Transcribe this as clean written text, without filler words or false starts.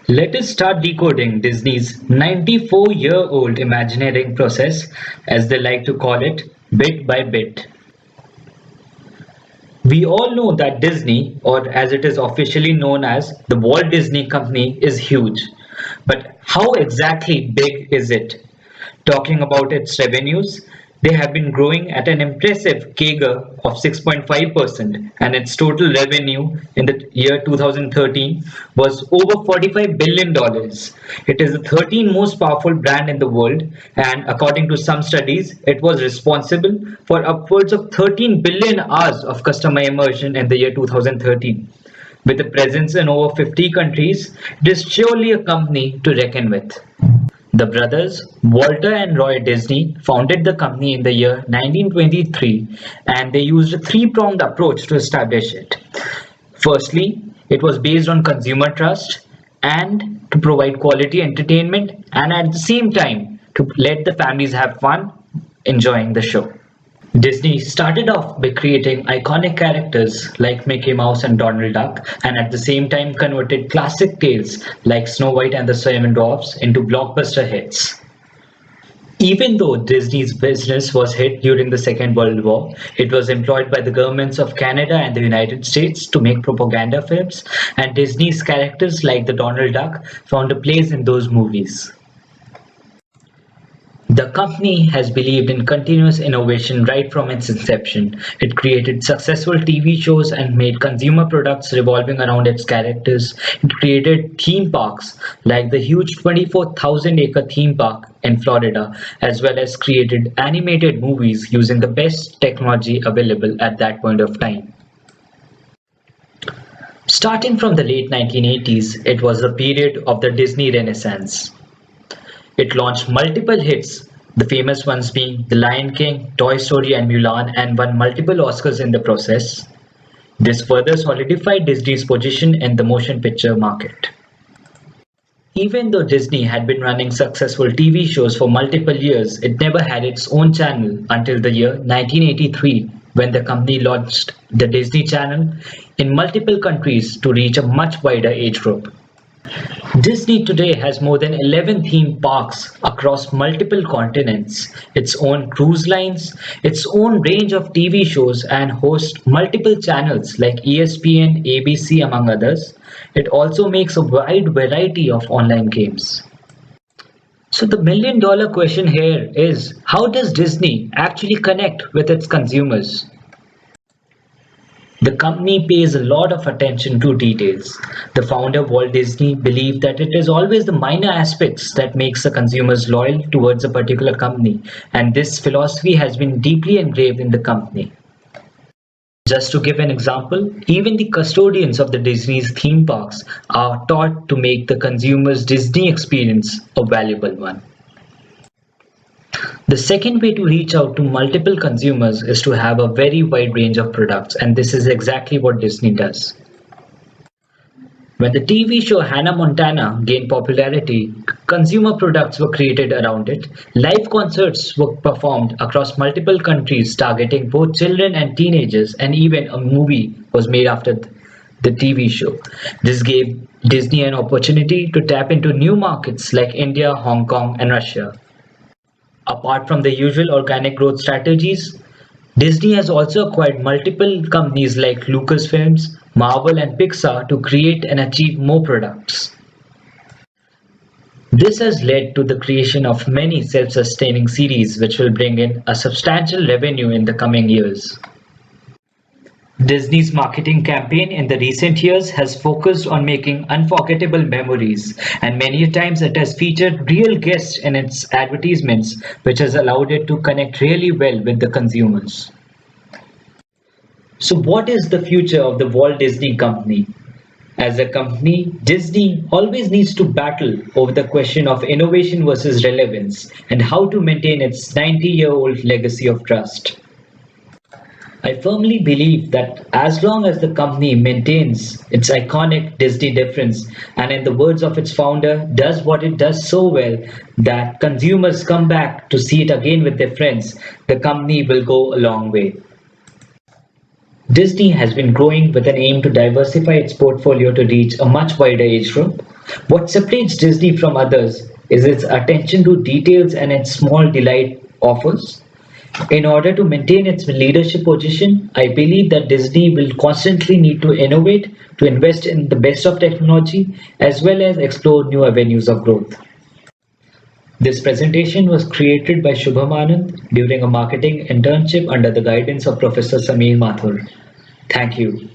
Let us start decoding Disney's 94-year-old Imagineering process, as they like to call it, bit by bit. We all know that Disney, or as it is officially known as the Walt Disney Company, is huge. But how exactly big is it? Talking about its revenues, they have been growing at an impressive CAGR of 6.5%, and its total revenue in the year 2013 was over $45 billion. dollars. It is the 13th most powerful brand in the world, and according to some studies, it was responsible for upwards of 13 billion hours of customer immersion in the year 2013. With a presence in over 50 countries, it is surely a company to reckon with. The brothers Walter and Roy Disney founded the company in the year 1923, and they used a three-pronged approach to establish it. Firstly, it was based on consumer trust and to provide quality entertainment, and at the same time to let the families have fun enjoying the show. Disney started off by creating iconic characters like Mickey Mouse and Donald Duck, and at the same time converted classic tales like Snow White and the Seven Dwarfs into blockbuster hits. Even though Disney's business was hit during the Second World War, it was employed by the governments of Canada and the United States to make propaganda films, and Disney's characters like the Donald Duck found a place in those movies. The company has believed in continuous innovation right from its inception. It created successful TV shows and made consumer products revolving around its characters. It created theme parks like the huge 24,000-acre theme park in Florida, as well as created animated movies using the best technology available at that point of time. Starting from the late 1980s, it was the period of the Disney Renaissance. It launched multiple hits, the famous ones being The Lion King, Toy Story, and Mulan, and won multiple Oscars in the process. This further solidified Disney's position in the motion picture market. Even though Disney had been running successful TV shows for multiple years, it never had its own channel until the year 1983, when the company launched the Disney Channel in multiple countries to reach a much wider age group. Disney today has more than 11 theme parks across multiple continents, its own cruise lines, its own range of TV shows, and hosts multiple channels like ESPN, ABC, among others. It also makes a wide variety of online games. So the million-dollar question here is, how does Disney actually connect with its consumers? The company pays a lot of attention to details. The founder, Walt Disney, believed that it is always the minor aspects that makes the consumers loyal towards a particular company, and this philosophy has been deeply engraved in the company. Just to give an example, even the custodians of the Disney's theme parks are taught to make the consumer's Disney experience a valuable one. The second way to reach out to multiple consumers is to have a very wide range of products, and this is exactly what Disney does. When the TV show Hannah Montana gained popularity, consumer products were created around it. Live concerts were performed across multiple countries targeting both children and teenagers, and even a movie was made after the TV show. This gave Disney an opportunity to tap into new markets like India, Hong Kong, and Russia. Apart from the usual organic growth strategies, Disney has also acquired multiple companies like Lucasfilms, Marvel, and Pixar to create and achieve more products. This has led to the creation of many self-sustaining series which will bring in a substantial revenue in the coming years. Disney's marketing campaign in the recent years has focused on making unforgettable memories, and many times it has featured real guests in its advertisements, which has allowed it to connect really well with the consumers. So what is the future of the Walt Disney Company? As a company, Disney always needs to battle over the question of innovation versus relevance and how to maintain its 90-year-old legacy of trust. I firmly believe that as long as the company maintains its iconic Disney difference and, in the words of its founder, does what it does so well that consumers come back to see it again with their friends, the company will go a long way. Disney has been growing with an aim to diversify its portfolio to reach a much wider age group. What separates Disney from others is its attention to details and its small delight offers. In order to maintain its leadership position, I believe that Disney will constantly need to innovate, to invest in the best of technology, as well as explore new avenues of growth. This presentation was created by Shubham Anand during a marketing internship under the guidance of Professor Sameer Mathur. Thank you.